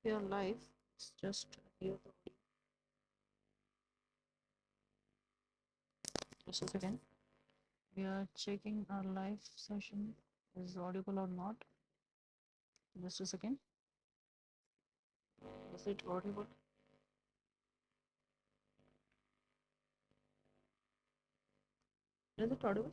we are live. It's just hear the audio. Just a second. We are checking our live session is audible or not. Just a second. Is it audible? Is it audible?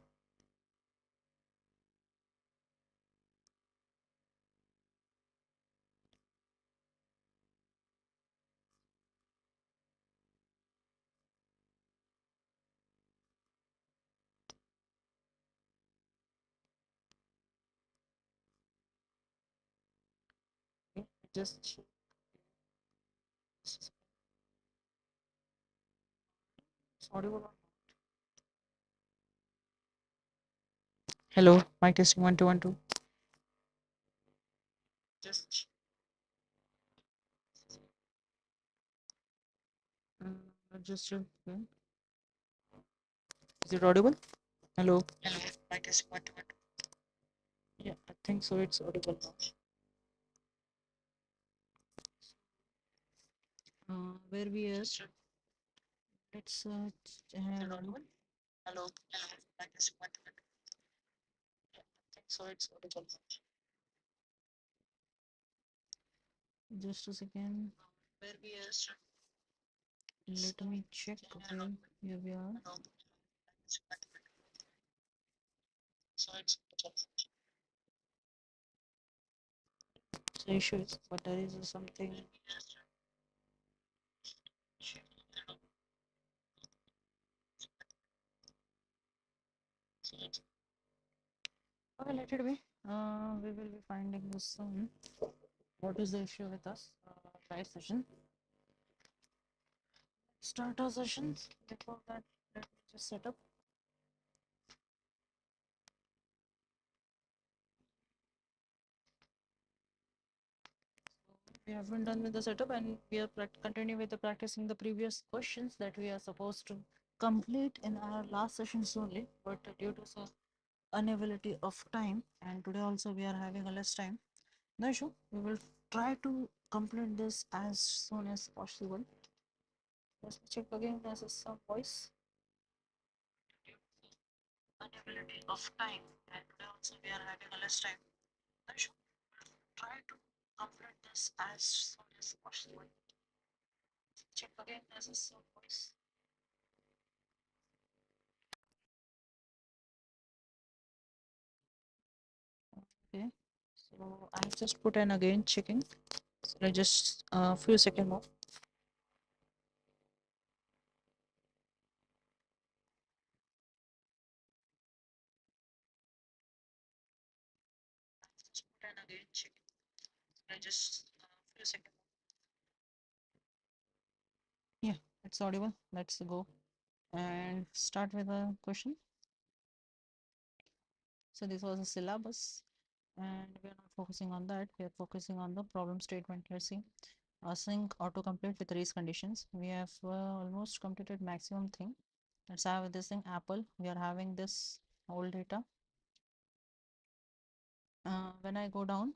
Okay. Just it's audible. Hello, mic testing 1 2 1 2. Just just okay. Is it audible? Hello. Hello, mic testing 1 2 1 2. Yeah, I think so. It's audible now. Where we are? Let's audible? Hello. Hello, mic testing 1 2 1 2. Yeah, I think so. It's audible now. Just a second. Where we are? Let me check. Okay, here we are. So it's the issue is, but there is something. Okay, let it be. We will be finding this soon. What is the issue with us? Live session. Start our sessions. Before that, let me just set up. We have been done with the setup, and we are continuing with the practicing the previous questions that we are supposed to complete in our last sessions only. But due to some unavailability of time, and today also we are having a less time. No issue. We will try to complete this as soon as possible. Let's check again. There's some voice. Unavailability of time, and today also we are having a less time. No issue. Try to complete this as soon as possible. Check again. There's some voice. Okay. So I just put an again checking. So I just a few seconds more. Just put an again checking. I just a few seconds. Yeah, it's audible. Let's go and start with a question. So this was a syllabus, and we are not focusing on that. We are focusing on the problem statement here. See, async autocomplete with race conditions. We have almost completed maximum thing. Let's have this thing Apple. We are having this whole data. When I go down,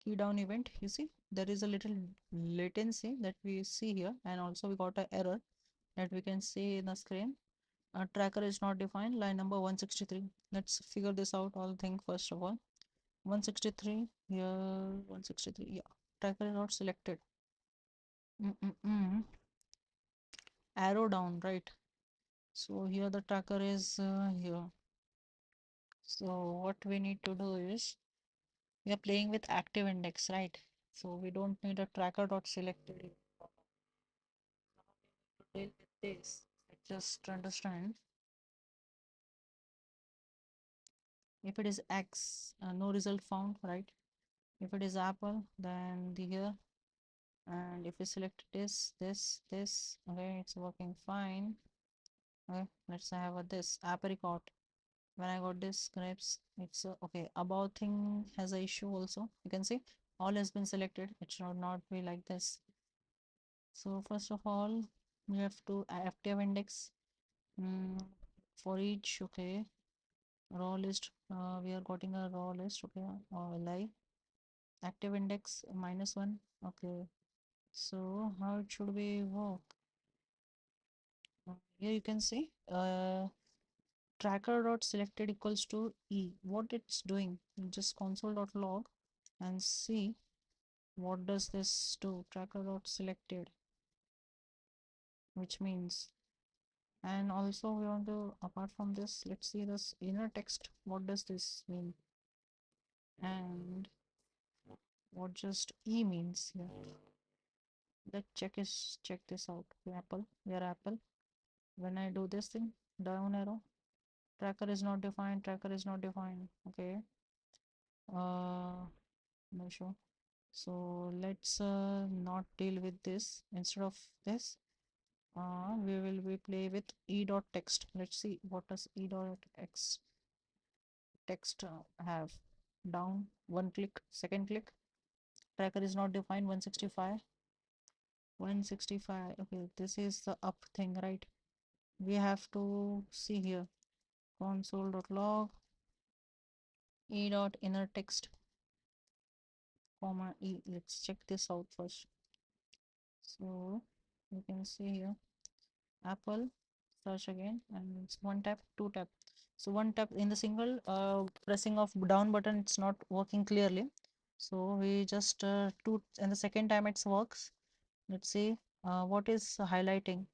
key down event, you see there is a little latency that we see here, and also we got an error that we can see in the screen. Tracker is not defined, line number 163. Let's figure this out all thing first of all. 163 here, 163, yeah, tracker is not selected. Arrow down, right? So here the tracker is here. So what we need to do is, we are playing with active index, right? So we don't need a tracker dot selected. Deal with this. Just understand, if it is X, no result found, right? If it is Apple, then the here, and if we select this, okay, it's working fine. Okay, let's have a this apricot. When I got this grapes, it's okay. Above thing has a issue also. You can see all has been selected. It should not be like this. So first of all, we have to active index for each. Okay, raw list. We are getting a raw list. Okay, li active index -1. Okay, so how it should be work? Here you can see tracker dot selected equals to e. What it's doing, just console.log and see what does this do. Tracker dot selected, which means, and also we want to, apart from this, let's see this inner text. What does this mean? And what just e means here? Let's check this out. Apple, we are Apple. When I do this thing, down arrow, tracker is not defined, tracker is not defined. Okay, no sure. So let's not deal with this. Instead of this, we will be play with e dot text. Let's see what does e dot x text have. Down, one click, second click, tracker is not defined, 165. 165. Okay, this is the up thing, right? We have to see here console.log e dot inner text comma e. Let's check this out first. So you can see here Apple, search again, and it's one tap, two tap. So one tap in the single pressing of down button, it's not working clearly. So we just two, and the second time it works. Let's see what is highlighting.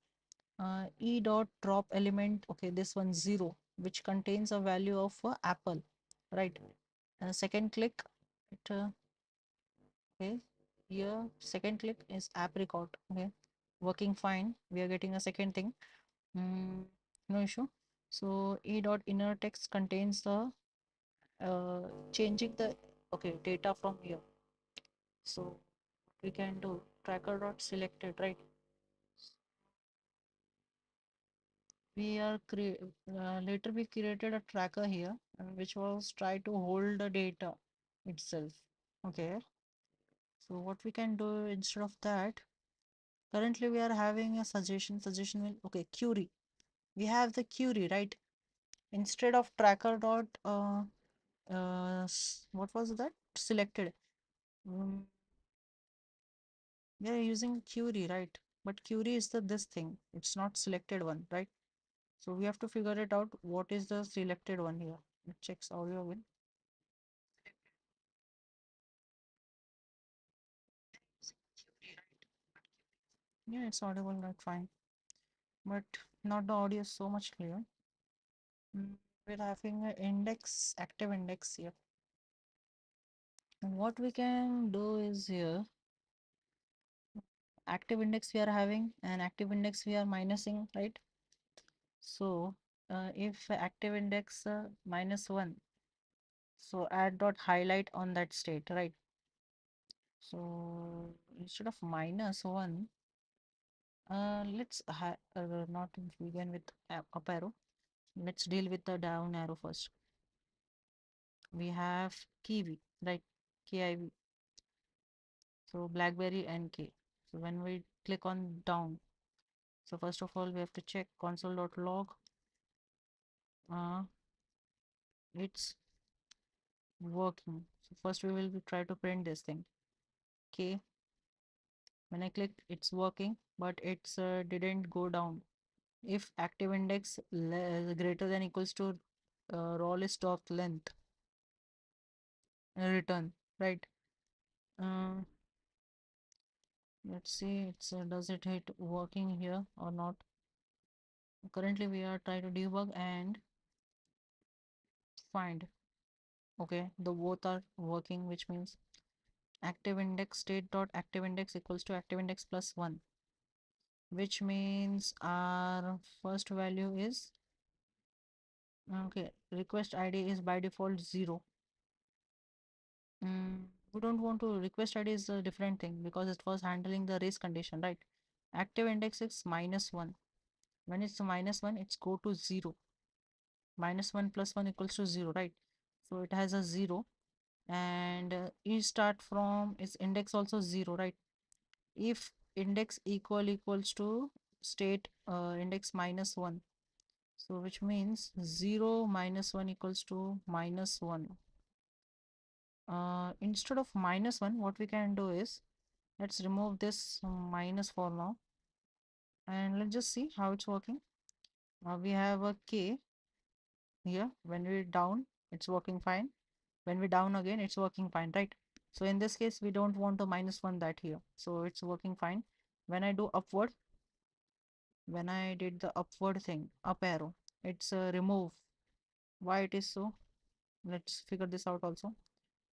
E dot drop element. Okay, this one 0, which contains a value of apple, right? And the second click, it okay, here second click is app record. Okay, working fine. We are getting a second thing. No issue. So e dot inner text contains the changing the okay data from here. So we can do tracker dot selected, right? We are later we created a tracker here which was try to hold the data itself. Okay, so what we can do instead of that, currently we are having a suggestion will, okay, query. We have the query, right? Instead of tracker dot what was that selected, um, we are using query, right? But query is the this thing, it's not selected one, right? So we have to figure it out what is the selected one here. It checks audio win. Yeah, it's audible, right? Fine, but not the audio is so much clear. We're having an index, active index here. And what we can do is here, active index we are having, and active index we are minusing, right? So if active index -1, so add dot highlight on that state, right? So instead of -1, let's not begin with up arrow. Let's deal with the down arrow first. We have kiwi, right? KIV. So BlackBerry and K. So when we click on down, so first of all we have to check console.log. It's working. So first we will be try to print this thing. K. When I click, it's working, but it's didn't go down. If active index greater than equals to raw list of length, return, right? Uh, let's see, it's does it hit working here or not? Currently we are trying to debug and find. Okay, the both are working, which means active index state dot active index equals to active index plus 1, which means our first value is okay, request ID is by default 0. We don't want to, request ID is a different thing because it was handling the race condition, right? Active index is -1. When it's -1, it's go to 0. -1 plus 1 equals to 0, right? So it has a 0, and you start from its index also 0, right? If index equals to state index -1, so which means 0 -1 equals to -1. Instead of -1, what we can do is, let's remove this minus for now, and let's just see how it's working. We have a k here. When we down, it's working fine. When we down again, it's working fine, right? So in this case, we don't want to -1 that here, so it's working fine. When I do upward, when I did the upward thing, up arrow, it's remove. Why it is so? Let's figure this out also.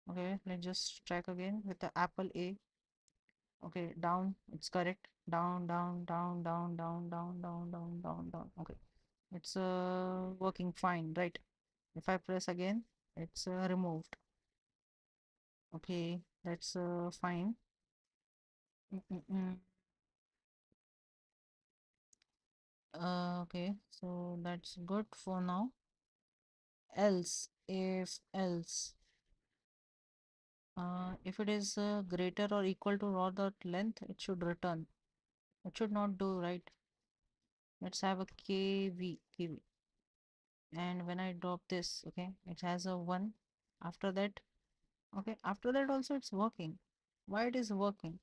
Okay, let's just track again with the apple A. Okay, down, it's correct. Down, down, down, down, down, down, down, down, down, down. Okay, it's working fine, right? If I press again, it's removed. Okay, that's fine. Mm-mm-mm. Okay, so that's good for now. Else, if it is greater or equal to raw dot length, it should return. It should not do, right? Let's have a kv, and when I drop this, okay, it has a 1 after that. Okay, after that also it's working. Why it is working?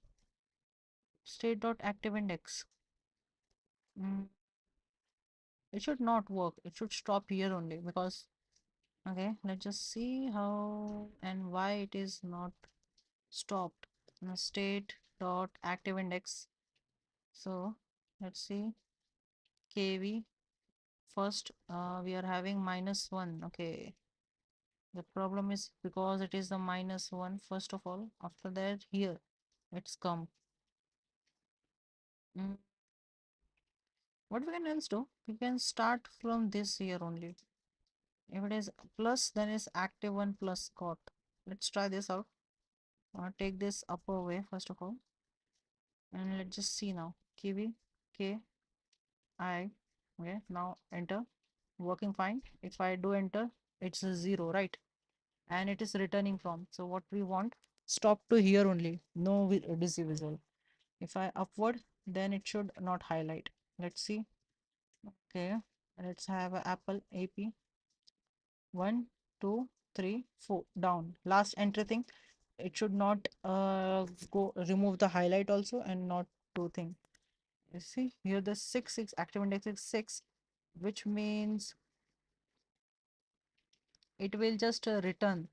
State dot active index. Mm, it should not work. It should stop here only, because okay, let's just see how and why it is not stopped. State dot active index. So let's see, kv. First we are having -1. Okay, the problem is because it is the -1 first of all. After that, here it's come. Mm, what we can else do? We can start from this here only. If it is plus, then it's active 1 plus got. Let's try this out. Take this upper way first of all, and let's just see now. Kiwi K I. Okay, now enter. Working fine. If I do enter, it's a 0, right? And it is returning from. So what we want, stop to here only. No DC visual. If I upward, then it should not highlight. Let's see. Okay, let's have a apple AP. 1, 2, 3, 4 down. Last entry thing. It should not go remove the highlight also, and not two thing. You see here the 6 active index is 6, which means it will just return.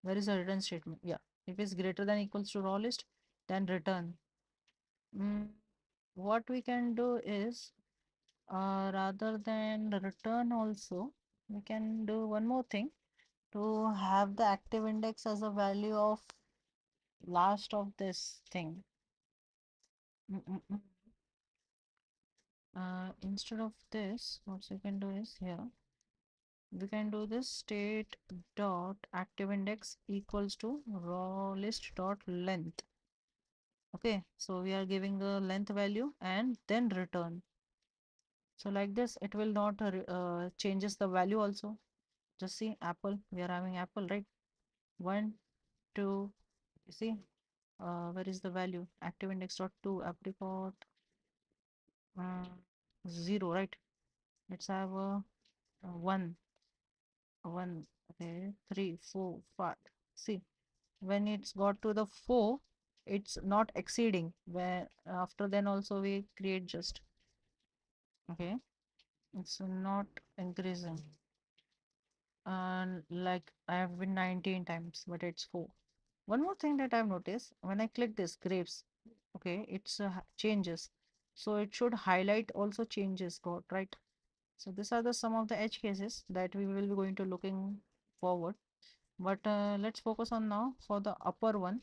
Where is the return statement? Yeah, if it's greater than equals to raw list, then return. What we can do is, rather than return also, we can do one more thing, to have the active index as a value of last of this thing. Mm, mm, mm. Instead of this, what we can do is, here we can do this state dot active index equals to raw list dot length. Okay, so we are giving the length value and then return. So like this, it will not changes the value also. Just see apple, we are having apple, right? 1, 2, you see, where is the value? Active index dot 2 apricot, 0, right? Let's have a 1, 1, okay, 3, 4, 5. See, when it's got to the 4, it's not exceeding. Where after then also we create just, okay, it's not increasing. And like I have been 19 times, but it's 4. One more thing that I've noticed, when I click this grapes, okay, it's changes. So it should highlight also changes got, right? So these are the some of the edge cases that we will be going to looking forward. But let's focus on now for the upper one,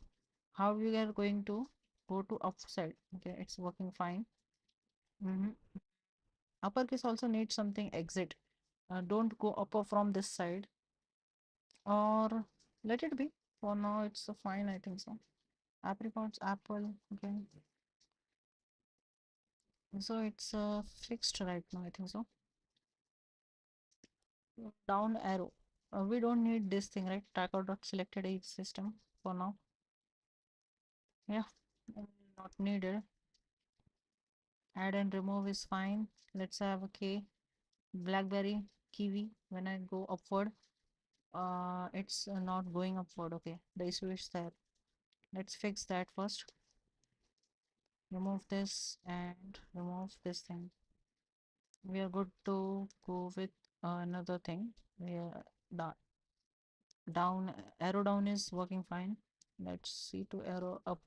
how we are going to go to upside. Okay, it's working fine. Uppercase also needs something exit. Don't go upper from this side, or let it be. For now, it's fine, I think so. Apricots, apple, okay. So it's fixed right now, I think so. Down arrow. We don't need this thing, right? Tracker dot selected each system for now. Yeah, not needed. Add and remove is fine. Let's have a K. Blackberry, kiwi. When I go upward, it's not going upward. Okay, the issue is there. Let's fix that first. Remove this and remove this thing. We are good to go with another thing. We are down, arrow down is working fine. Let's see to arrow up.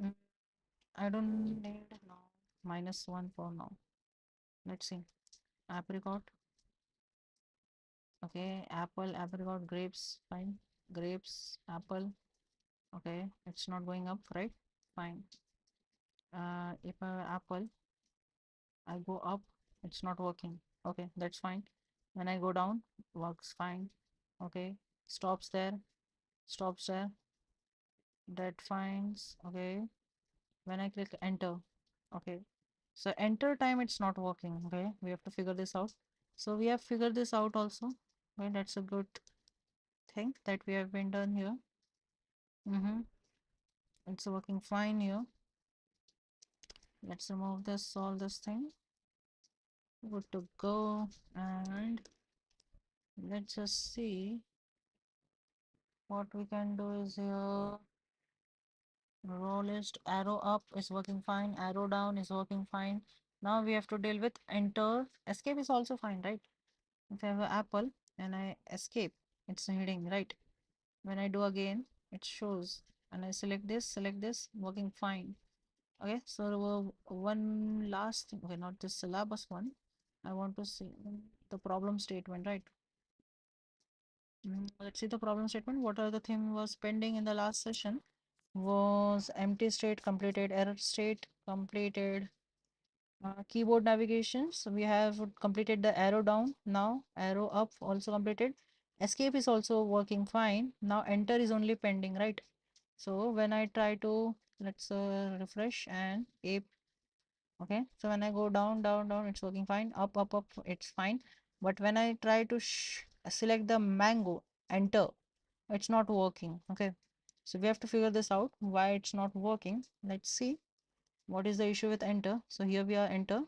Mm, I don't need now. -1 for now. Let's see. Apricot. Okay, apple, apricot, grapes, fine. Grapes, apple. Okay, it's not going up, right? Fine. If apple, I go up, it's not working. Okay, that's fine. When I go down, works fine. Okay, stops there, stops there. That finds. Okay, when I click enter. Okay, so enter time it's not working. Okay, we have to figure this out. So we have figured this out also. Okay, that's a good thing that we have been done here. It's working fine here. Let's remove this, all this thing. Good to go. And let's just see what we can do is here. Row list, arrow up is working fine, arrow down is working fine. Now we have to deal with enter. Escape is also fine, right? If I have an apple and I escape, it's heading, right? When I do again, it shows. And I select this, working fine. Okay, so one last thing, okay, not this syllabus one. I want to see the problem statement, right? Let's see the problem statement. What are the thing was pending in the last session? Was empty state completed, error state completed, keyboard navigation. So we have completed the arrow down. Now arrow up also completed. Escape is also working fine. Now enter is only pending, right? So when I try to, let's refresh and ape. Okay, so when I go down, down, down, it's working fine. Up, up, up, it's fine. But when I try to select the mango, enter, it's not working. Okay, so we have to figure this out why it's not working. Let's see what is the issue with enter. So here we are enter.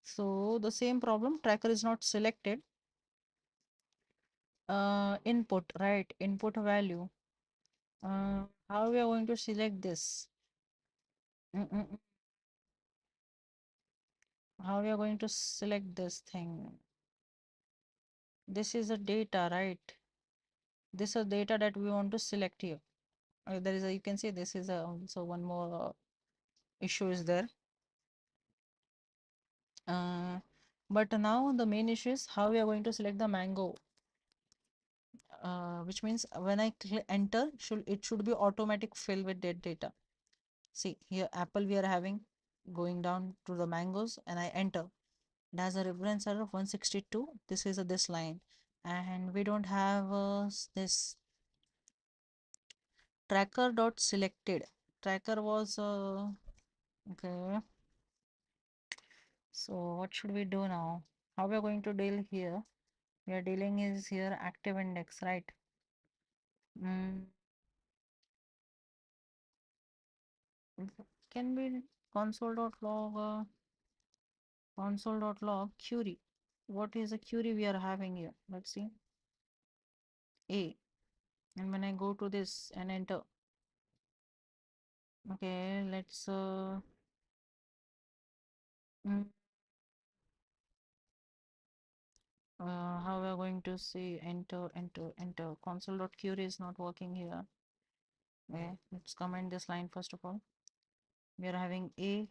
So the same problem, tracker is not selected. Input, right? Input value. How we are going to select this? How we are going to select this thing? This is a data, right? This is data that we want to select here. There is a, you can see this is a, so one more issue is there. But now the main issue is how we are going to select the mango. Which means when I enter, it should be automatic fill with that data. See here, apple we are having going down to the mangoes, and I enter. It has a reference error of 162. This is this line, and we don't have this tracker dot selected. Tracker was okay. So what should we do now? How we are going to deal here? We are dealing is here active index, right? Mm, can be console.log console.log query. What is the query we are having here? Let's see. A. And when I go to this and enter, okay, let's mm, how we are going to see enter console.query is not working here. Okay, let's comment this line first of all. We are having A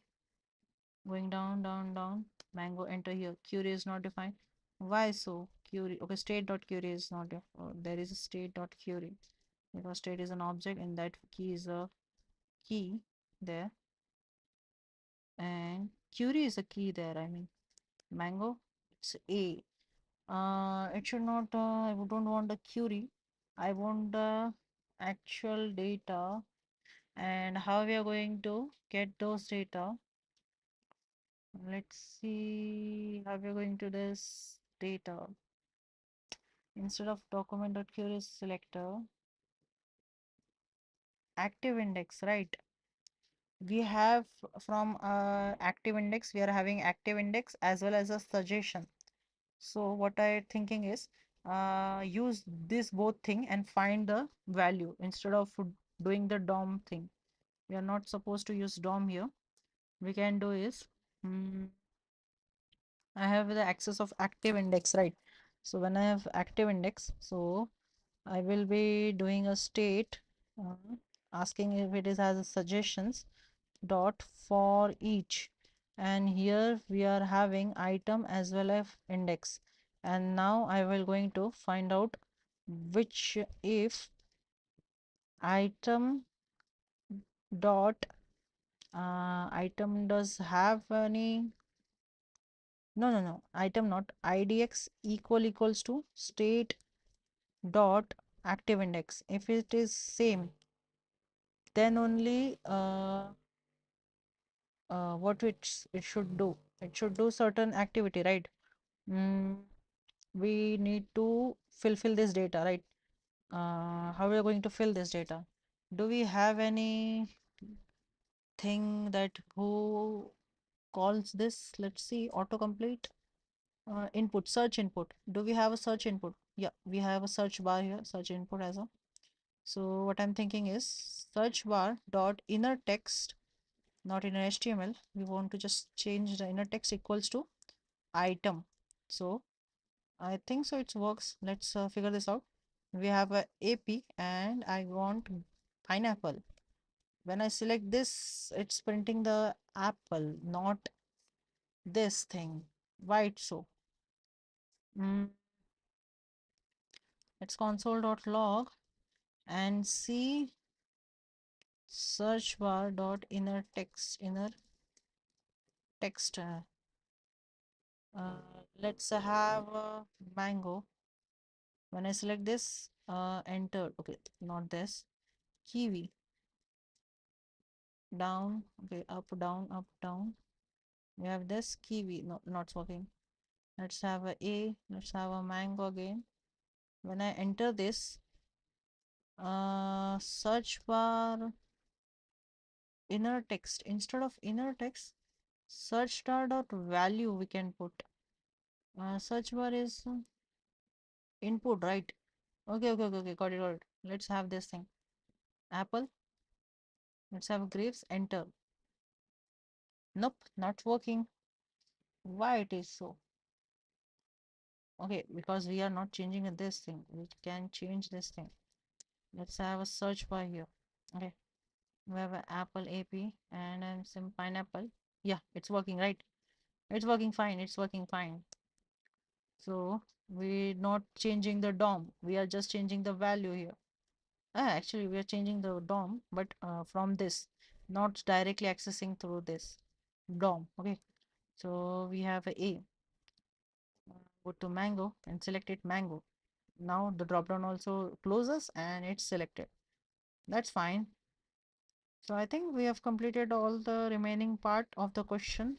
going down, down, down. Mango enter here. Query is not defined. Why so? Query. Okay, state.query is not there is a state.query because state is an object and that key is a key there, and query is a key there. I mean, mango, it's A. It should not. I don't want the query. I want the actual data, and how we are going to get those data. Let's see how we're going to this data. Instead of document.query selector, active index, right? We have from active index, we are having active index as well as a suggestion. So what I thinking is use this both thing and find the value instead of doing the DOM thing. We are not supposed to use DOM here. We can do is, I have the access of active index, right? So when I have active index, so I will be doing a state asking if it is as a suggestions dot for each, and here we are having item as well as index. And now I will going to find out which if item dot item does have any, no, item not idx equals to state dot active index. If it is same, then only what it should do, it should do certain activity, right? mm, we need to fill this data, right? How we are going to fill this data? Do we have any thing that who calls this? Let's see, autocomplete input, search input. Do we have a search input? Yeah, we have a search bar here, search input as a. So what I'm thinking is search bar dot inner text, not in HTML. We want to just change the inner text equals to item. So I think so it works. Let's figure this out. We have a AP and I want pineapple. When I select this, it's printing the apple, not this thing. Why it's so? Let's console.log and see search bar dot inner text. Let's have mango. When I select this, enter. Okay, not this. Kiwi. Down. Okay, up, down, up, down. We have this kiwi. No, not working. Let's have a A. Let's have a mango again. When I enter this, search bar inner text. Instead of inner text, search star dot value we can put. Search bar is input, right? Okay. Got it. Let's have this thing. Apple. Let's have grapes. Enter. Nope, not working. Why it is so? Okay, because we are not changing this thing. We can change this thing. Let's have a search bar here. Okay, we have an apple AP and some pineapple. Yeah, it's working, right? It's working fine. It's working fine. So we're not changing the DOM. We are just changing the value here. Actually, we are changing the DOM, but from this, not directly accessing through this DOM. Okay, so we have a. Go to mango and select it mango. Now the drop down also closes and it's selected. That's fine. So I think we have completed all the remaining part of the question.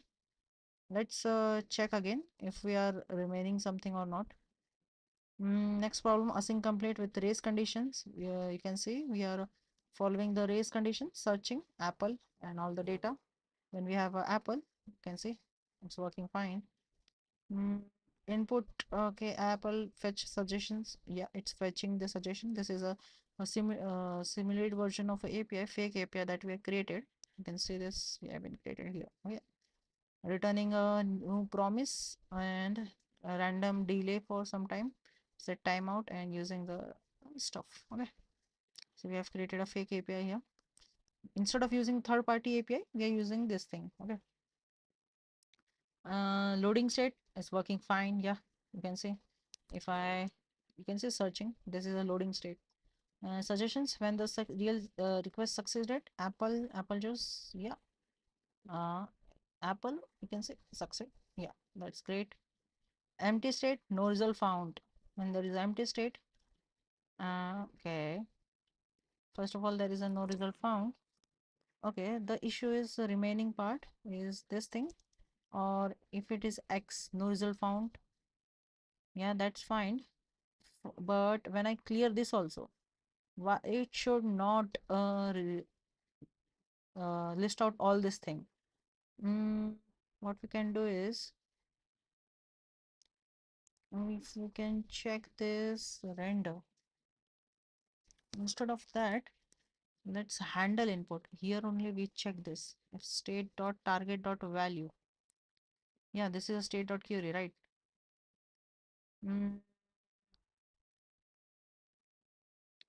Let's check again if we are remaining something or not. Next problem, async complete with race conditions. You can see we are following the race condition, searching apple and all the data. When we have apple, you can see it's working fine. Input, okay, apple fetch suggestions. Yeah, it's fetching the suggestion. This is a simulated version of a API, fake API that we have created. You can see this we have been created here. Okay, returning a new promise and a random delay for some time, set timeout and using the stuff. Okay, so we have created a fake API here. Instead of using third-party API, we are using this thing. Okay, loading state is working fine. Yeah, you can see if I, you can see searching, this is a loading state. Suggestions when the real request succeeded, apple juice. Yeah, uh, apple, you can say succeed. Yeah, that's great. Empty state, no result found. When there is empty state, okay, first of all there is a no result found. Okay, the issue is the remaining part is this thing, or if it is x no result found. Yeah, that's fine. But when I clear this also, why it should not list out all this thing. What we can do is If you can check this render, instead of that, let's handle input. Here only we check this. If state dot target dot value. Yeah, this is a state dot query, right? Mm,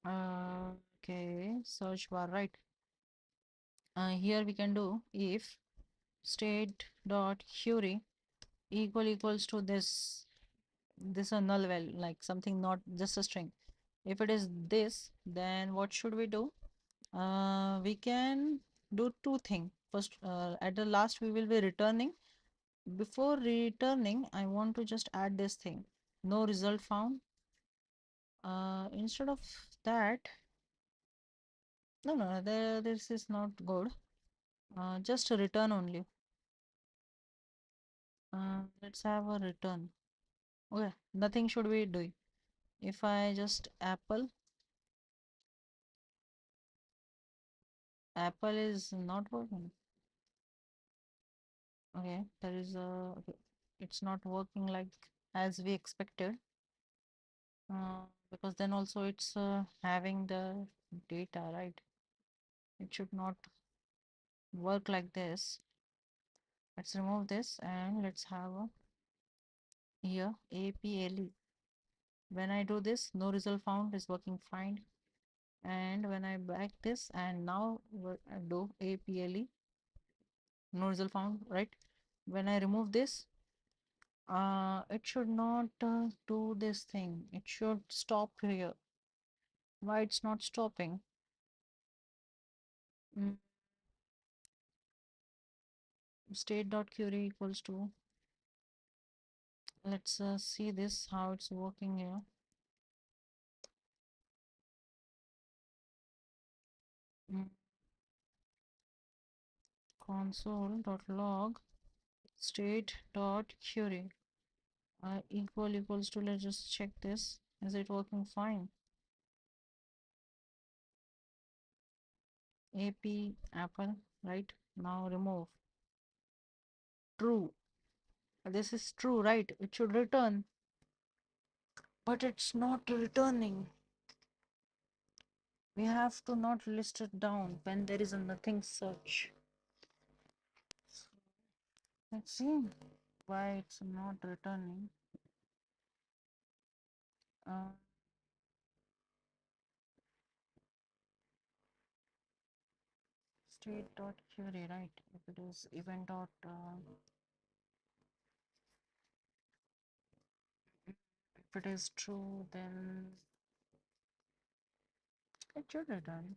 okay, search bar, right? Here we can do if state dot query equals to this a null value, like something not just a string. If it is this, then what should we do? We can do two things. First, at the last we will be returning. Before returning, I want to just add this thing, no result found. Instead of that, no, this is not good. Just a return only. Let's have a return. Okay, nothing should be doing. If I just apple is not working. Okay, there is a, okay, it's not working like as we expected. Because then also it's having the data, right? It should not work like this. Let's remove this and let's have a here APLE. When I do this, no result found is working fine. And when I back this and now I do APLE, no result found, right? When I remove this, it should not do this thing. It should stop here. Why it's not stopping? Mm, state dot query equals to, let's see this how it's working here. Mm, console.log state.query equals to, let's just check this, is it working fine? ap apple, right? Now remove. True, this is true, right? It should return, but it's not returning. We have to not list it down when there is a nothing such. Let's see why it's not returning. uh, state.query, right? If it is event dot if it is true, then it should return.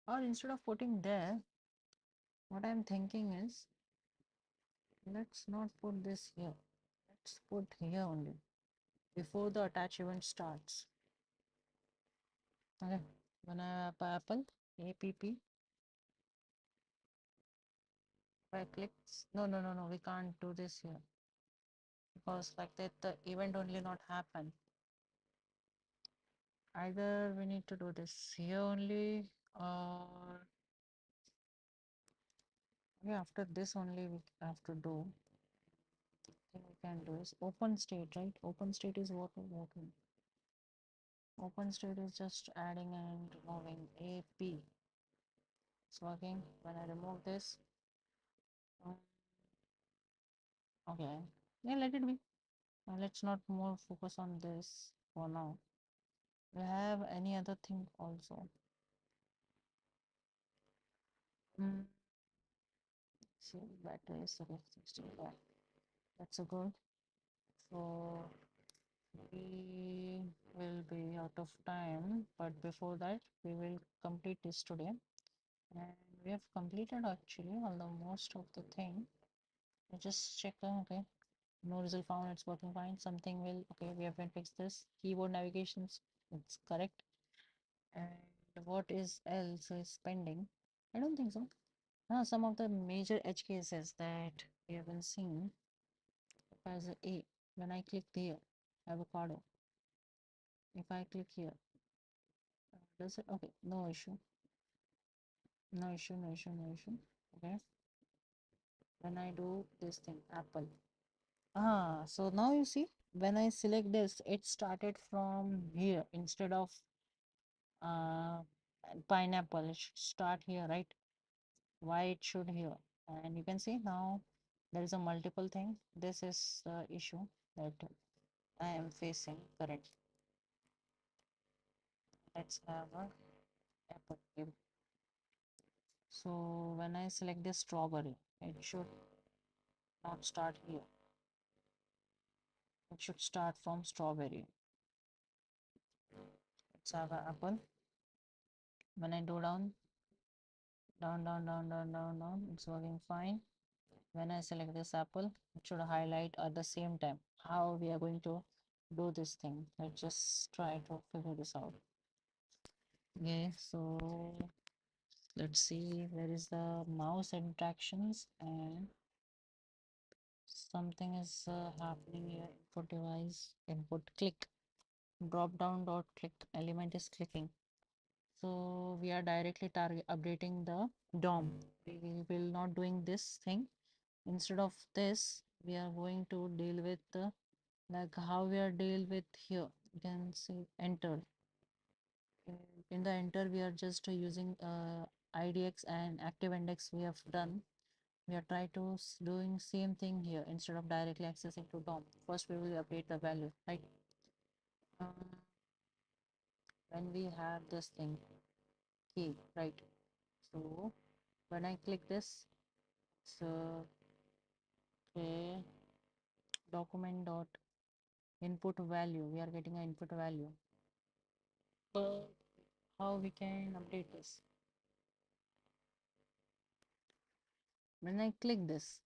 Or instead of putting there, what I'm thinking is, let's not put this here. Let's put here only before the attach event starts. Okay. When I have apple app, if I click, no, we can't do this here because like that the event only not happen. Either we need to do this here only, or yeah, after this only we have to do. Thing we can do is open state, right? Open state is what we're working. Open state is just adding and removing AP. It's working. When I remove this, um, okay, yeah, let it be. Let's not more focus on this for now. We have any other thing also. Mm. See, battery is okay, 65. That's a good. So we will be out of time, but before that, we will complete this today. And we have completed actually all the most of the thing. I just check, okay, no result found, it's working fine. Something will, okay, we have been fixed this. Keyboard navigations, it's correct. And what is else is pending? I don't think so. Some of the major edge cases that we have been seeing as a, when I click here, avocado. If I click here, does it? Okay, no issue. No issue, no issue, no issue. Okay. When I do this thing, apple. So now you see, when I select this, it started from here instead of uh, pineapple. It should start here, right? Why it should here? And you can see now there is a multiple thing. This is the issue that I am facing currently. Let's have a apple. Okay. So when I select this strawberry, it should not start here. It should start from strawberry. Let's have an apple. When I do down, it's working fine. When I select this apple, it should highlight at the same time. How we are going to do this thing? Let's just try to figure this out. Okay, so let's see where is the mouse interactions, and something is happening here. Input device, input click, drop down dot click element is clicking. So we are directly target updating the DOM. We will not doing this thing. Instead of this, we are going to deal with the, like how we are deal with here. You can see enter. In the enter, we are just using IDX and active index we have done. We are trying to doing same thing here. Instead of directly accessing to DOM, first we will update the value, right? When we have this thing key, right? So when I click this, so okay, document dot input value, we are getting an input value, but how we can update this? When I click this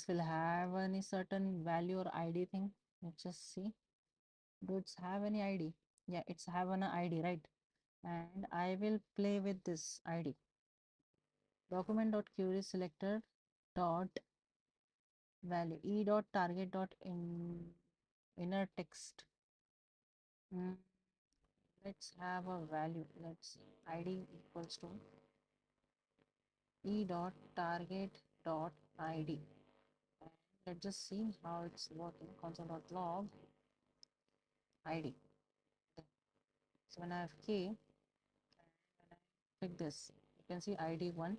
will have any certain value or ID thing. Let's just see, do it's have any ID? Yeah, it's have an ID, right? And I will play with this ID. Document dot query selector dot value e dot target dot inner text. Mm, let's have a value. Let's id equals to e dot target dot id. And let's just see how it's working. Console dot log id. Okay. So when I have key and when I click this, you can see id 1. And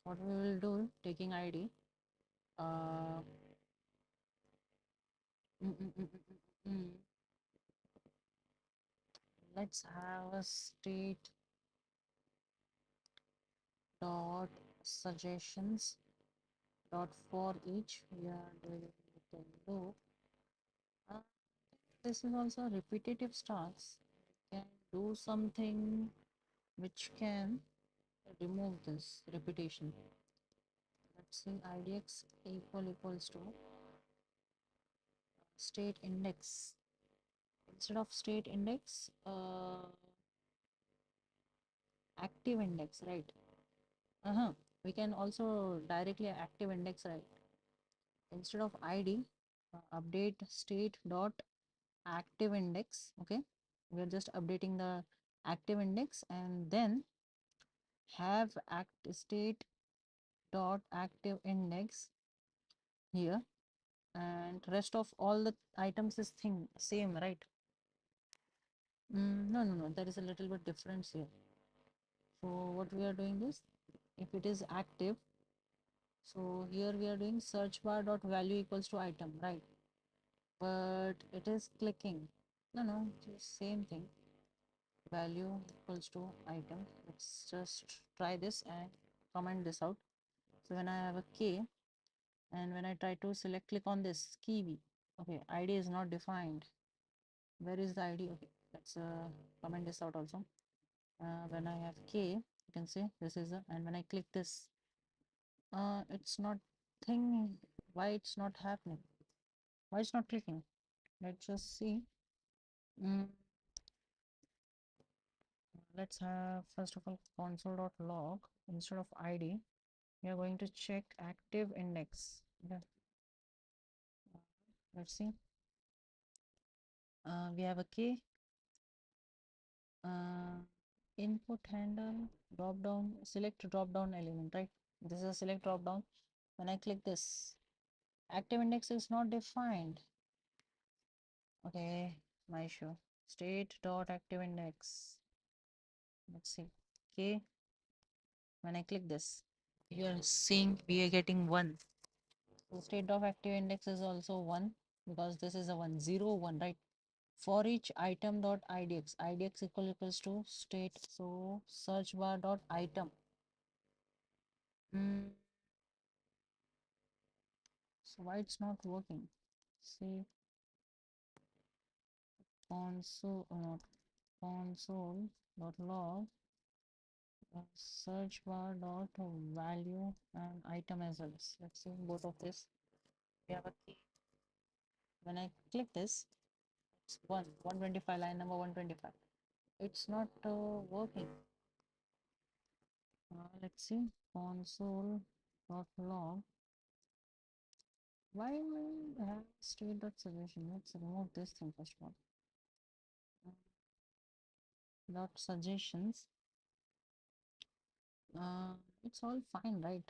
what we will do, taking id, uh, mm, mm, mm, mm, mm, mm. let's have a state dot suggestions dot for each. We are doing with the loop. uh, this is also a repetitive tasks. We can do something which can remove this repetition. Let's see, idx equals to state index. Instead of state index, active index, right? We can also directly active index, right? Instead of id, update state dot active index. Okay, we are just updating the active index, and then have act state dot active index here, and rest of all the items is thing same, right? No, there is a little bit difference here. So what we are doing is, if it is active, so here we are doing search bar dot value equals to item, right? But it is clicking. No, just same thing. Value equals to item. Let's just try this and comment this out. So when I have a k, and when I try to select, click on this kiwi, okay, id is not defined. Where is the id? Okay, let's comment this out also. When I have k, you can see this is a, and when I click this, it's not thing. Why it's not happening? Why it's not clicking? Let's just see. mm, let's have first of all console.log. Instead of id, we are going to check active index. Okay. Let's see. We have a key, input handle, drop down, select drop down element, right? This is a select drop down. When I click this, Active index is not defined. Okay, my issue. State dot active index. Let's see. Okay, when I click this, you are seeing we are getting 1. So state of active index is also 1 because this is a 1, 0, 1, right? For each item dot idx, idx equals to state. So search bar dot item. So why it's not working? See, console not console dot log search bar dot value and item as well. Let's see both of this. We have a key. When I click this, it's 125, line number 125. It's not working. Let's see, console dot log. Why we have state dot suggestion? Let's remove this thing first of all. Dot suggestions. It's all fine, right?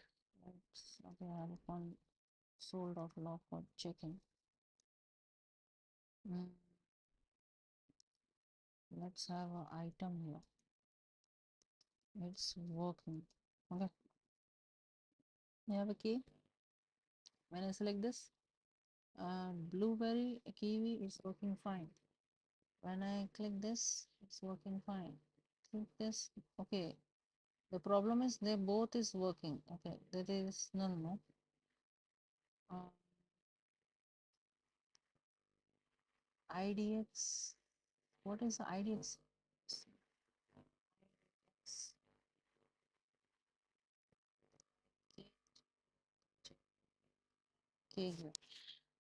It's okay. I have a console dot log for checking. Mm, let's have an item here. It's working. Okay. You have a key. When I select this, blueberry kiwi is working fine. When I click this, it's working fine. Click this. Okay. The problem is they both is working. Okay. That is no. Uh, IDX. What is IDX? Okay.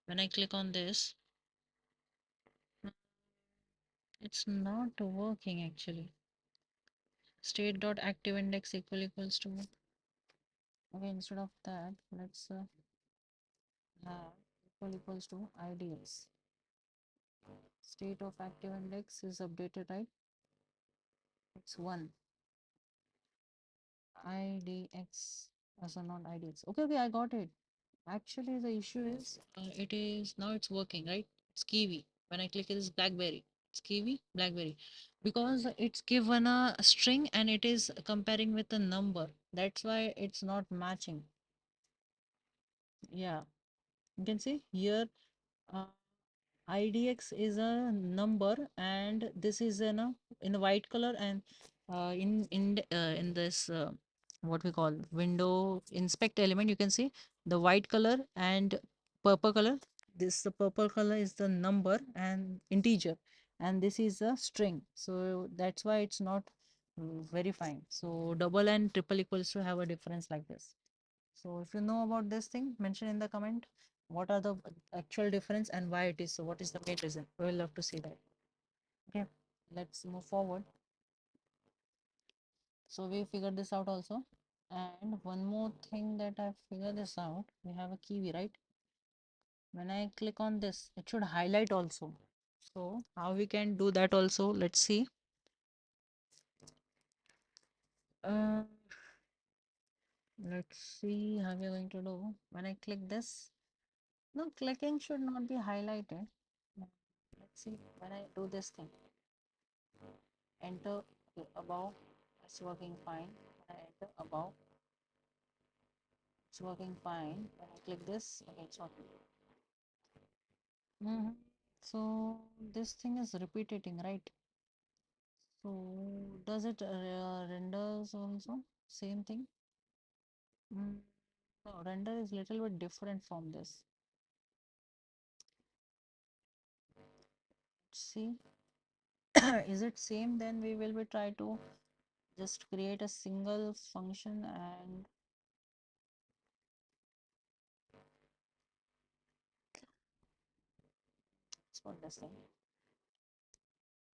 When I click on this, it's not working actually. State dot active index equals to. Okay, instead of that, let's have equals to IDX. State of active index is updated, right? It's 1. IDX. Also not IDX. Okay, I got it. Actually, the issue is it is now it's working, right? It's Kiwi. When I click it is Blackberry. It's Kiwi, Blackberry. Because it's given a string and it is comparing with a number. That's why it's not matching. Yeah, you can see here uh, IDX is a number and this is in a white color and in this what we call window inspect element you can see the white color and purple color. This the purple color is the number and integer and this is a string. So that's why it's not verifying. So double and triple equals to have a difference like this. So if you know about this thing, mention in the comment what are the actual difference and why it is so. What is the main reason? We will love to see that. Okay, let's move forward. So we figured this out also. And one more thing that I figured this out, we have a kiwi, right? When I click on this, it should highlight also. So how we can do that also? Let's see. Uh, let's see how we're going to do. When I click this, no, clicking should not be highlighted. Let's see when I do this thing. Enter above, it's working fine. When I enter above, it's working fine. When I click this, okay, it's working. So this thing is repeating, right? So does it renders also same thing? Mm. No, render is little bit different from this. See, is it same? Then we will be try to just create a single function and it's what this thing.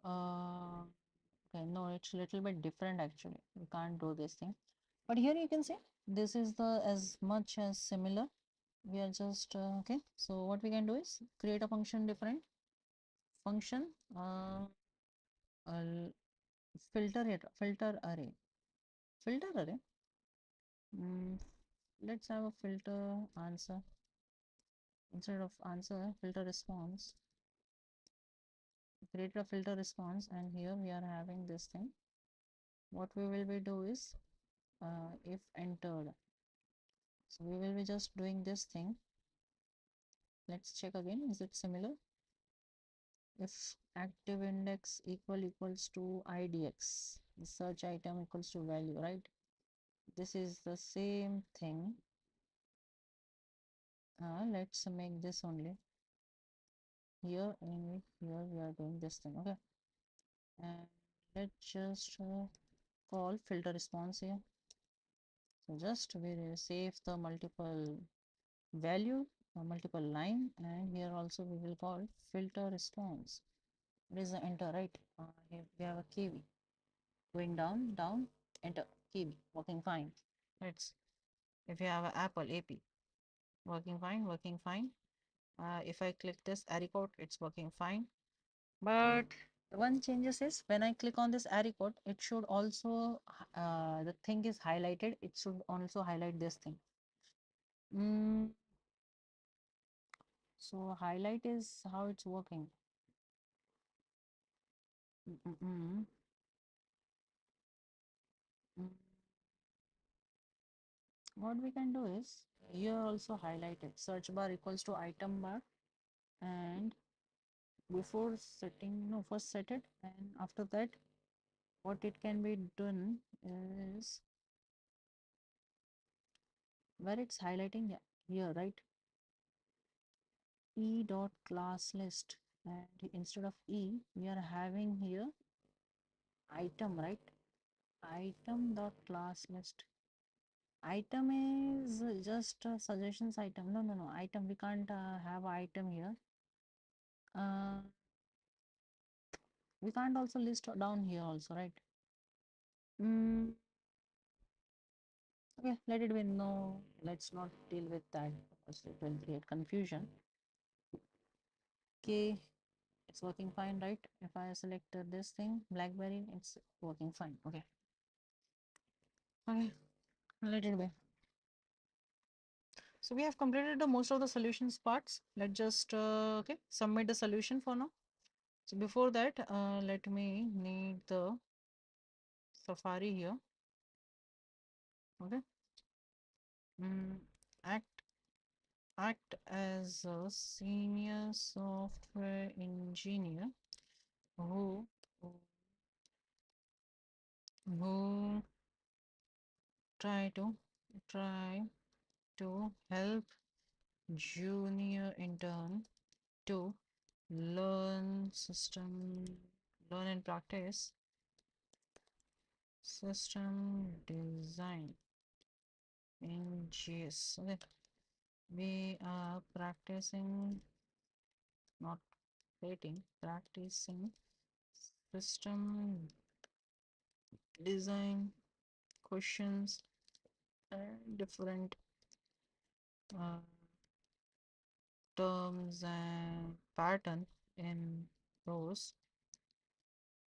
Okay, no, it's a little bit different actually. You can't do this thing. But here you can see this is the as much as similar. We are just okay. So what we can do is create a function different function uh, filter array. Mm, let's have a filter answer. instead of answer filter response, create a filter response, and here we are having this thing. What we will be do is if entered, so we will be just doing this thing. Let's check again, is it similar? If active index equals to idx, the search item equals to value, right? This is the same thing. Let's make this only here, and here we are doing this thing. Okay, and let's just call filter response here. So just we save the multiple value, multiple line, and here also we will call filter response. It is the enter, right? Here we have a kb going down, down, enter, kb working fine. Let's, if you have an apple ap working fine, working fine. If I click this arrow code, it's working fine. But one changes is when I click on this arrow code, it should also the thing is highlighted. It should also highlight this thing. So highlight is how it's working. Mm -mm -mm. Mm. What we can do is here also highlighted search bar equals to item bar, and before setting, no, first set it, and after that what it can be done is where it's highlighting, yeah, here, right? E dot class list, and instead of e we are having here item, right? Item dot class list. Item is just suggestions item. No, item, we can't have item here. We can't also list down here also, right? Okay, let it be. No, let's not deal with that because it will create confusion. Okay, it's working fine, right? If I select this thing, BlackBerry, it's working fine. Okay, okay, let it be. So we have completed the most of the solutions parts. Let's just okay, submit the solution for now. So before that, let me need the Safari here. Okay. Mm, act as a senior software engineer who who try to try to help junior intern to learn system learn and practice system design in JS. Okay, we are practicing, not creating, practicing system design questions and different uh, terms and pattern in those.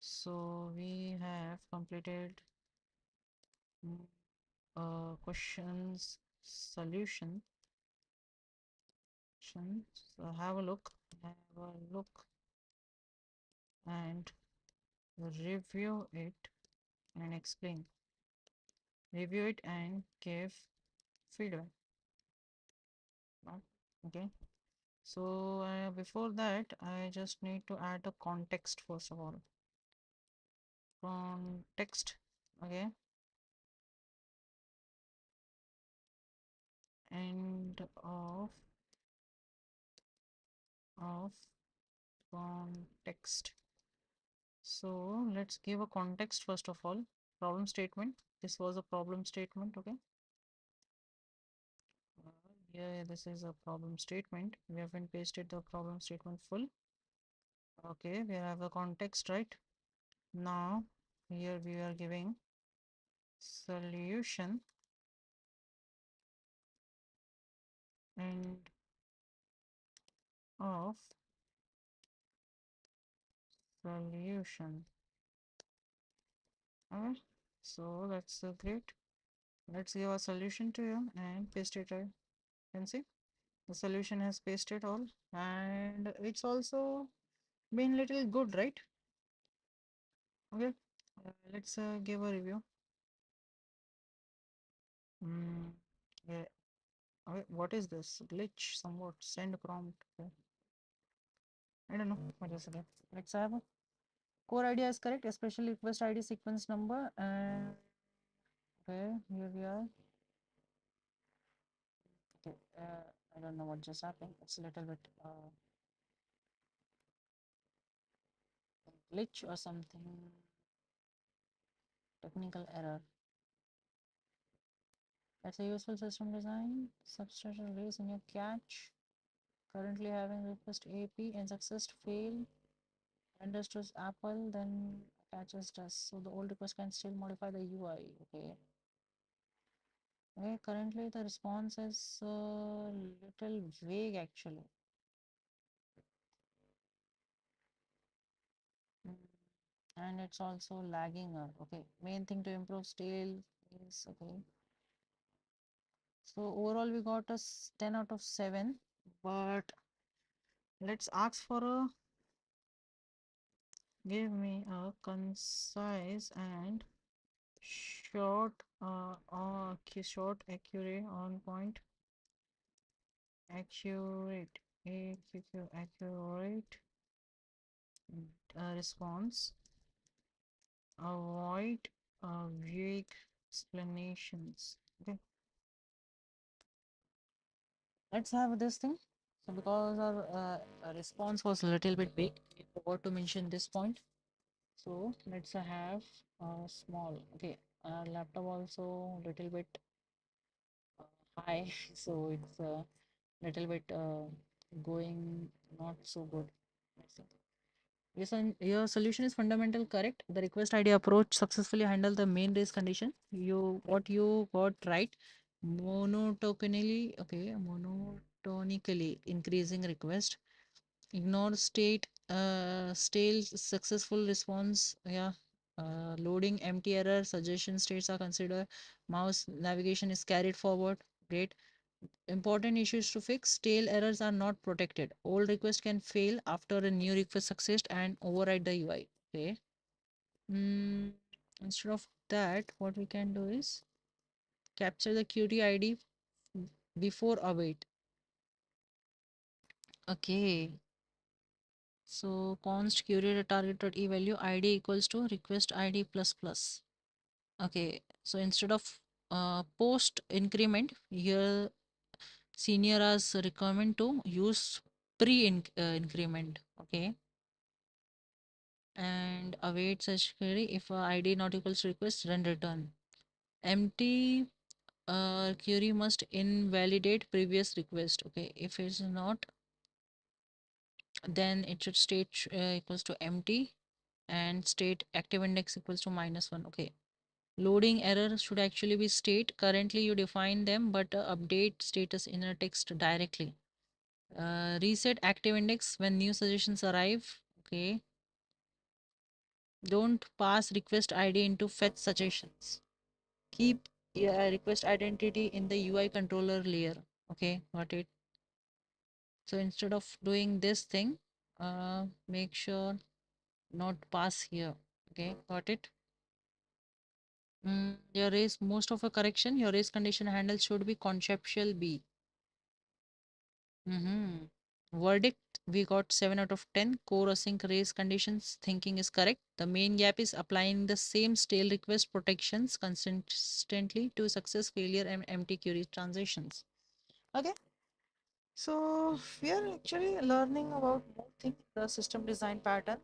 So we have completed questions solution. So have a look and review it and explain. Review it and give feedback. Okay. So before that, I just need to add a context first of all. Context. Okay. End of context. So let's give a context first of all. Problem statement. This was a problem statement. Okay. Here this is a problem statement. We haven't pasted the problem statement full. Okay, we have a context, right? Now here we are giving solution and of solution. Alright, so that's great. Let's give a solution to you and paste it right. Can see The solution has pasted all, and it's also been little good, right? Okay, let's give a review. Mm, yeah. Okay, what is this glitch? Somewhat send prompt. Okay. I don't know what is it. Let's have a core idea is correct, especially request ID sequence number. And okay, here we are. Okay, I don't know what just happened. It's a little bit glitch or something. Technical error. That's a useful system design. Substantial raise in your catch. Currently having request AP and success fail. Renders to Apple, then catches does. So the old request can still modify the UI. Okay. Okay. Currently the response is a little vague actually. Mm, and it's also lagging. Okay. Main thing to improve still is okay. So overall we got a 10 out of 7, but let's ask for a give me a concise and short short accurate on point accurate accurate response. Avoid vague explanations. Okay, let's have this thing. So because our response was a little bit big, we forgot to mention this point. So let's have small. Okay, our laptop also little bit high, so it's a little bit going not so good. Let's see. Yes, and your solution is fundamental correct. The request ID approach successfully handle the main race condition. You what you got right. Monotonically increasing request. Ignore state stale successful response. Yeah. Loading empty error suggestion states are considered. Mouse navigation is carried forward. Great. Important issues to fix. Tail errors are not protected. Old request can fail after a new request succeeds and override the UI. Okay. Mm, instead of that, what we can do is capture the query ID before await. Okay. So const query target dot e value ID equals to request ID plus plus. Okay. So instead of post increment here senior as requirement to use pre increment. Okay, and await such query if id not equals to request then return empty query must invalidate previous request. Okay, if it's not then it should state equals to empty and state active index equals to -1. Okay, loading error should actually be state currently you define them but update status inner text directly. Reset active index when new suggestions arrive. Okay, don't pass request id into fetch suggestions. Keep request identity in the UI controller layer. Okay, got it. So instead of doing this thing, make sure not pass here. Okay, got it. Your race most of a correction. Your race condition handle should be conceptual B. Mm-hmm. Verdict, we got 7 out of 10. Core async race conditions thinking is correct. The main gap is applying the same stale request protections consistently to success, failure, and empty query transitions. Okay, so we are actually learning about more things, the system design pattern,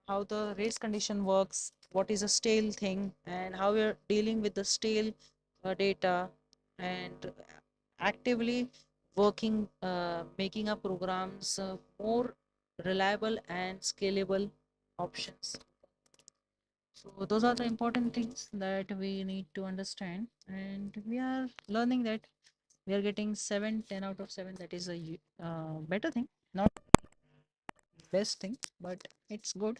how the race condition works, what is a stale thing, and how we are dealing with the stale data, and actively working, making our programs more reliable and scalable options. So those are the important things that we need to understand, and we are learning that we are getting 7, 10 out of 7. That is a better thing, not best thing, but it's good.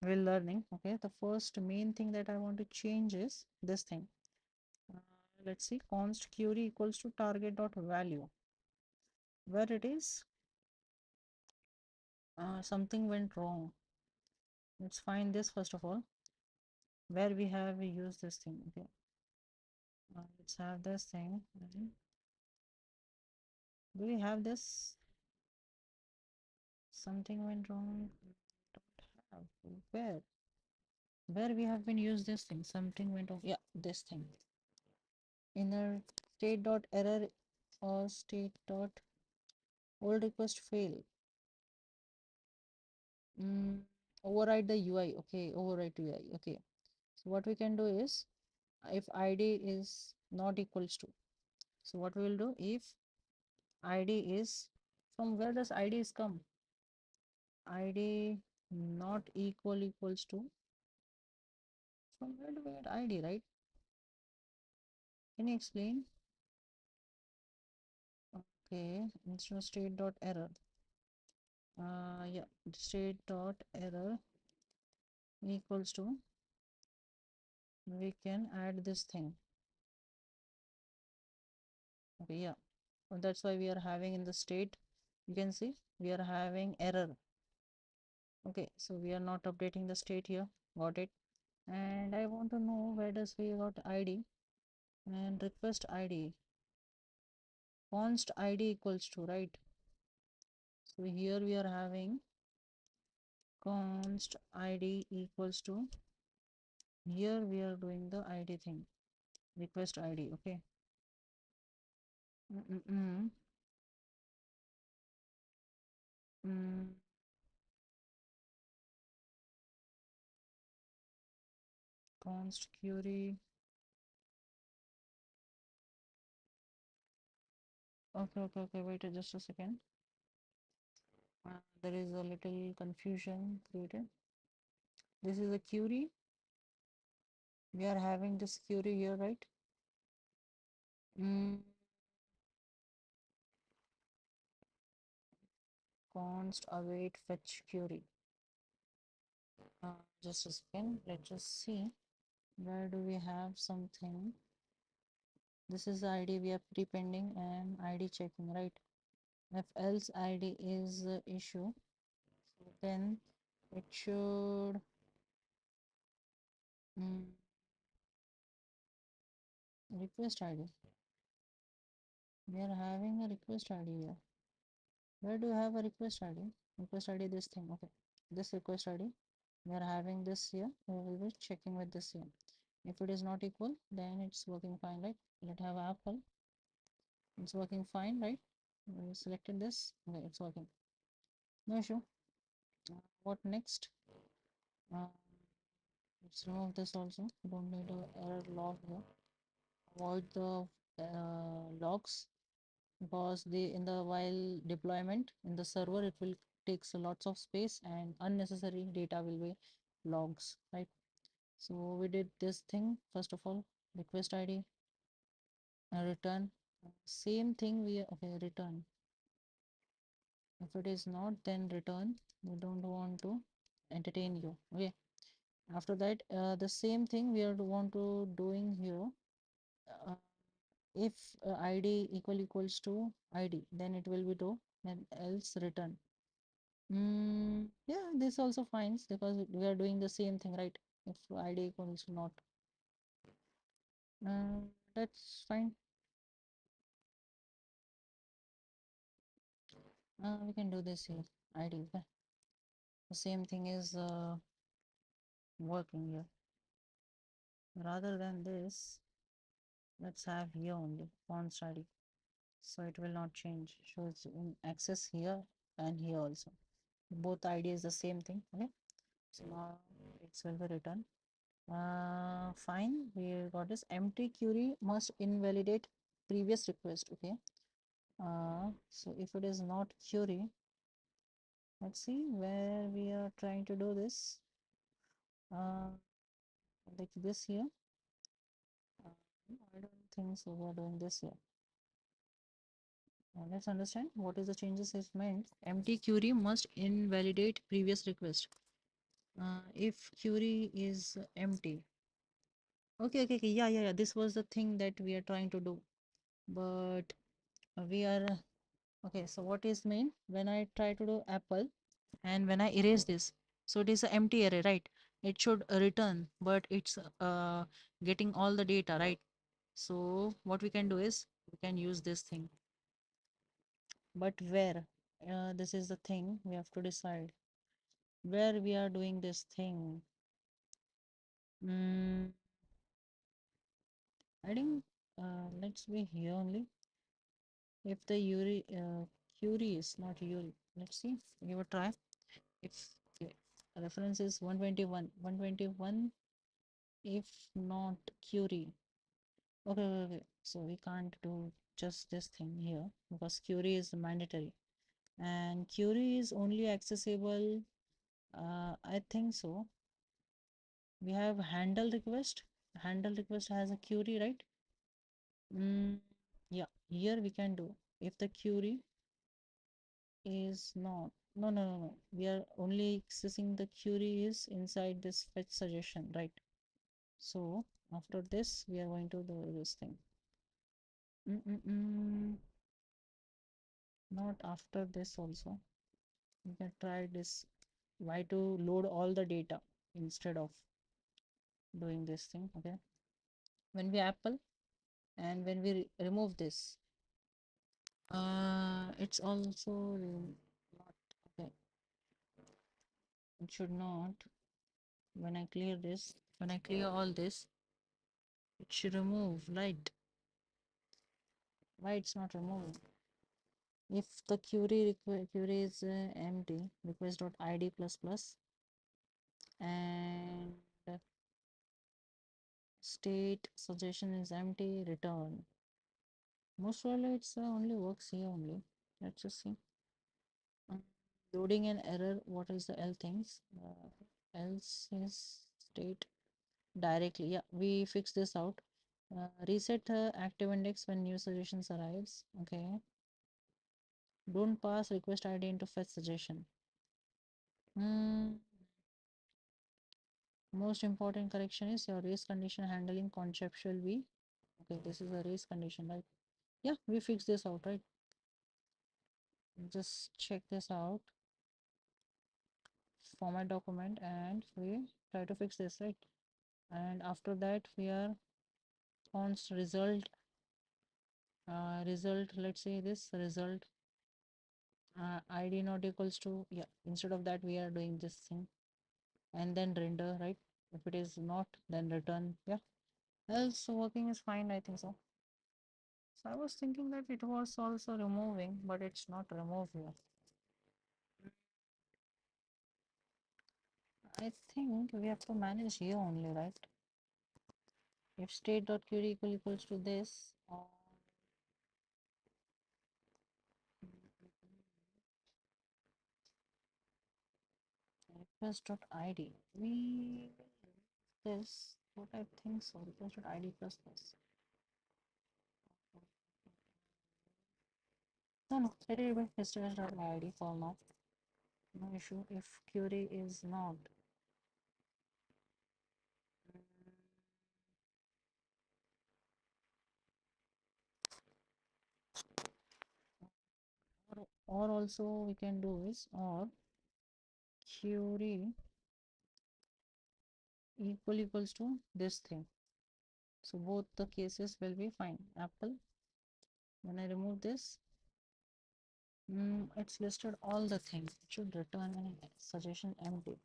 We're learning. Okay, the first main thing that I want to change is this thing. uh, let's see, const query equals to target dot value. where it is something went wrong. Let's find this first of all, where we have used this thing. Okay, let's have this thing. Do we have this? Something went wrong. Don't have. Where we have been used this thing? Something went wrong. Yeah, this thing. Inner state dot error or state dot old request fail. Mm, override the UI. Okay, override to UI. Okay. So what we can do is, if ID is not equals to, so what we will do, if ID is, from where does ID is come? ID not equals to, from where do we get ID, right? Can you explain? Okay, instead of state dot error. Yeah, state dot error equals to, we can add this thing. Okay, yeah. So that's why we are having in the state, you can see we are having error. Okay, so we are not updating the state here. Got it. And I want to know where does we got ID and request ID. Const ID equals to, right? So here we are having const ID equals to, here we are doing the ID thing, request ID. Okay. Mm -mm -mm. Mm. Const query. Okay, wait just a second. There is a little confusion created. This is a query. We are having this query here, right? Mm. Const await fetch query. Just a second. Let's just see. Where do we have something? This is the ID we are prepending and ID checking, right? If else ID is the issue, then it should request ID. We are having a request ID here. Where do you have a request ID? Request ID, this thing. Okay, this request ID. We are having this here. We will be checking with this here. If it is not equal, then it's working fine, right? Let's have Apple. It's working fine, right? We selected this. Okay, it's working. No issue. What next? Uh, let's remove this also. We don't need a error log here. Avoid the logs, because they in the while deployment in the server it will takes lots of space and unnecessary data will be logs, right? So we did this thing first of all, request ID, return. Same thing we okay, return. If it is not, then return. We don't want to entertain you. Okay. After that, the same thing we are want to doing here. Uh, if ID equals to ID, then it will be do, and else return. Yeah, this also fine because we are doing the same thing, right? If ID equals not, that's fine. We can do this here. ID. Okay. The same thing is working here. Rather than this, let's have here only const ID, so it will not change. Shows in access here and here also. Both ID is the same thing. Okay. So now it will be written. Fine. We got this empty query must invalidate previous request. Okay. So if it is not query, let's see where we are trying to do this. Uh, like this here. I don't think so. We are doing this here. Let's understand what is the changes is meant. Empty query must invalidate previous request. If query is empty. Okay. Yeah. This was the thing that we are trying to do, but we are Okay, so what is mean when I try to do apple and when I erase this? So it is an empty array, right? It should return, but it's getting all the data, right? So what we can do is we can use this thing. But where? This is the thing we have to decide. Where we are doing this thing. Mm, I think let's be here only. If the query is not Uri, let's see. Give a try. If okay, reference is 121, 121. If not query, okay. So we can't do just this thing here because query is mandatory, and query is only accessible. I think so. We have handle request. Handle request has a query, right? Mm, yeah, here we can do if the query is not. No. We are only accessing the query is inside this fetch suggestion, right? So after this, we are going to do this thing. Not after this also. You can try this. Why to load all the data instead of doing this thing? Okay. When we apple and when we remove this, it's also not okay. It should not. When I clear this, when I clear all this, it should remove light. Why it's not removing? If the query is empty, request.id plus plus and state suggestion is empty, return. Most probably it's only works here only. Let's just see. Um, Loading an error. What is the L things? Else is state directly. Yeah, we fix this out. Reset active index when new suggestions arrives. Okay. Don't pass request ID into fetch suggestion. Hmm. Most important correction is your race condition handling conceptual V. Okay, this is a race condition, right? Yeah, we fix this out, right? Just check this out. Format document and we try to fix this, right? And after that we are const result, let's say this result id not equals to, yeah, instead of that we are doing this thing and then render, right? If it is not, then return. Yeah, else working is fine, I think so. So I was thinking that it was also removing, but it's not removed here. I think we have to manage here only, right? If state.query equals to this, request.id, we this, what I think so, request.id plus this. No, let it be request.id for now. No issue. If query is not, or also we can do is or query equals to this thing. So both the cases will be fine. Apple, when I remove this, it's listed all the things. It should return a suggestion empty.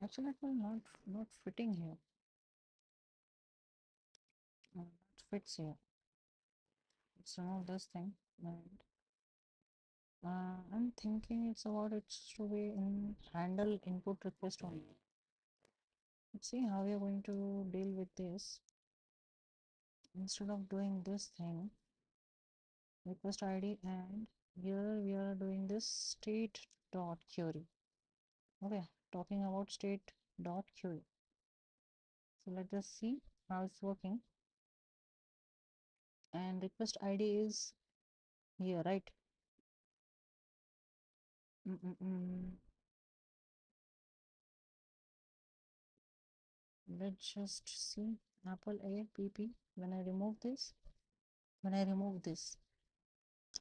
Actually, it will not fitting here. Not fits here. Let's remove this thing. And I'm thinking it's about it to be in handle input request only. Let's see how we are going to deal with this. Instead of doing this thing, request ID, and here we are doing this state dot query. Okay, talking about state dot query. So let us see how it's working. And request ID is here, right? Mm -mm -mm. let's just see. Apple A pp. When I remove this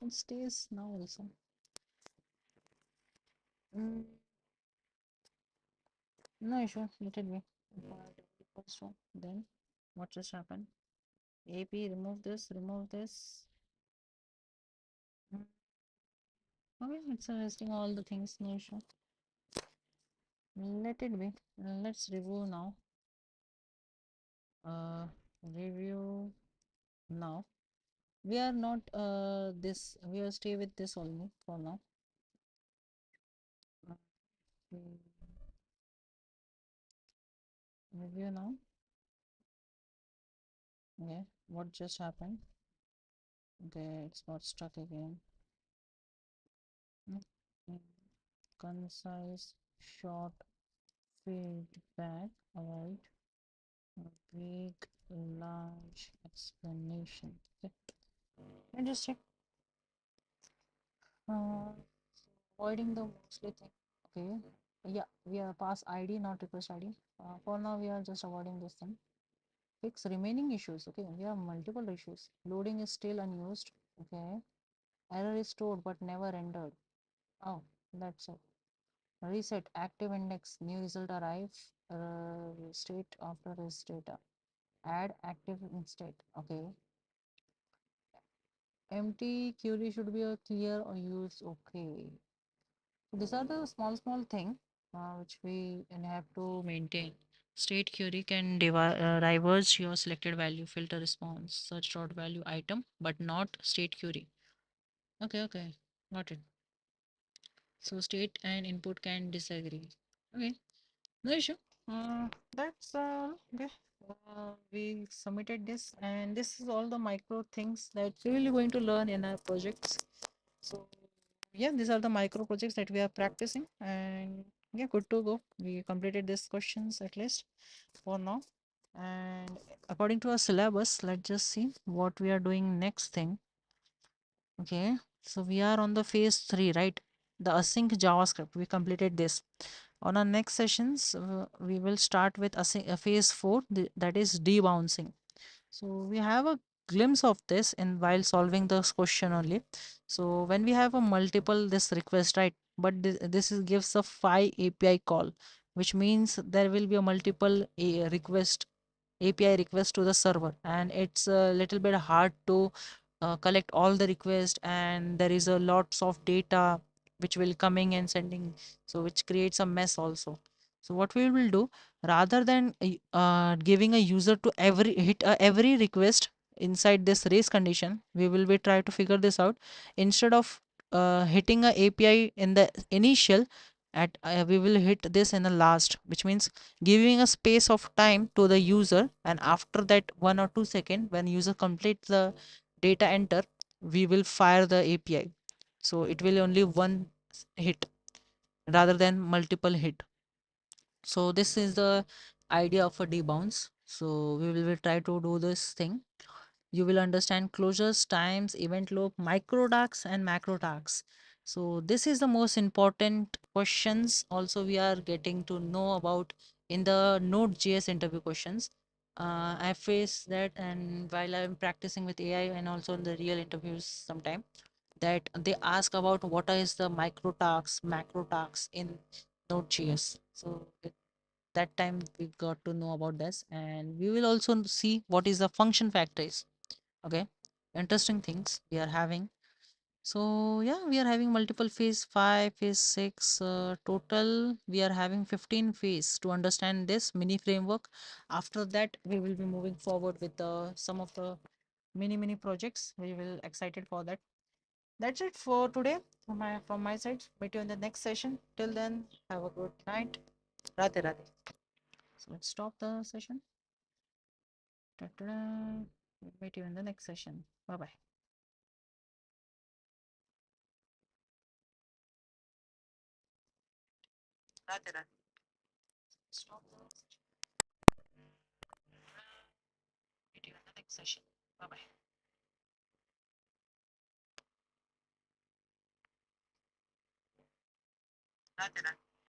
it stays now also. mm, no issue, let it be. First one, then what just happened? AP, remove this. Mm, okay, it's listing all the things, no issue. Let it be. Let's review now. uh Review now. We are not this, we will stay with this only for now. Uh, we review now. Okay, what just happened? Okay, it's got stuck again. Mm, mm, Concise, short feedback, avoid a big, large explanation. Okay, let me just check. Uh, Avoiding the mostly thing. Okay, yeah, we are pass ID, not request ID. For now, we are just avoiding this thing. Fix remaining issues. Okay, we have multiple issues. Loading is still unused. Okay, error is stored but never rendered. Oh, that's it. Reset active index. New result arrive. State after this data. Add active instead. Okay. Empty query should be a clear or use. Okay. So these are the small thing which we have to maintain. State query can reverse your selected value, filter response, search dot value item, but not state query. Okay, okay, got it. So state and input can disagree. Okay, no issue. That's okay. We submitted this, and this is all the micro things that we're really going to learn in our projects. So yeah, these are the micro projects that we are practicing, and yeah, good to go. We completed these questions at least for now. And according to our syllabus, let's just see what we are doing next thing. Okay, so we are on the phase 3, right? The async JavaScript. We completed this. On our next sessions, we will start with phase 4, that is debouncing. So we have a glimpse of this in while solving this question only. So when we have a multiple this request, right? But this is gives a 5 API call, which means there will be a multiple request API request to the server, and it's a little bit hard to collect all the requests, and there is a lots of data which will coming and sending, so which creates a mess also. So what we will do, rather than giving a user to every request inside this race condition, we will be try to figure this out. Instead of hitting a API in the initial, at we will hit this in the last, which means giving a space of time to the user, and after that 1 or 2 second when user completes the data enter, we will fire the API. So it will only one hit rather than multiple hit. So this is the idea of a debounce. So we will try to do this thing. You will understand closures, times, event loop, micro tasks and macro tasks. So this is the most important questions also we are getting to know about in the Node.js interview questions. I face that, and while I'm practicing with AI and also in the real interviews sometime, that they ask about what is the micro tasks, macro tasks in Node.js. So that time we got to know about this, and we will also see what is the function factories. Okay, interesting things we are having. So yeah, we are having multiple phase 5, phase 6, total we are having 15 phase to understand this mini framework. After that we will be moving forward with some of the mini projects. We will excited for that. That's it for today from my side. Meet you in the next session. Till then, have a good night. Radhe Radhe. So let's stop the session. Ta-ta-da. Meet you in the next session. Bye bye. Radhe Radhe. Stop the session. Meet you in the next session. Bye bye. Radhe Radhe.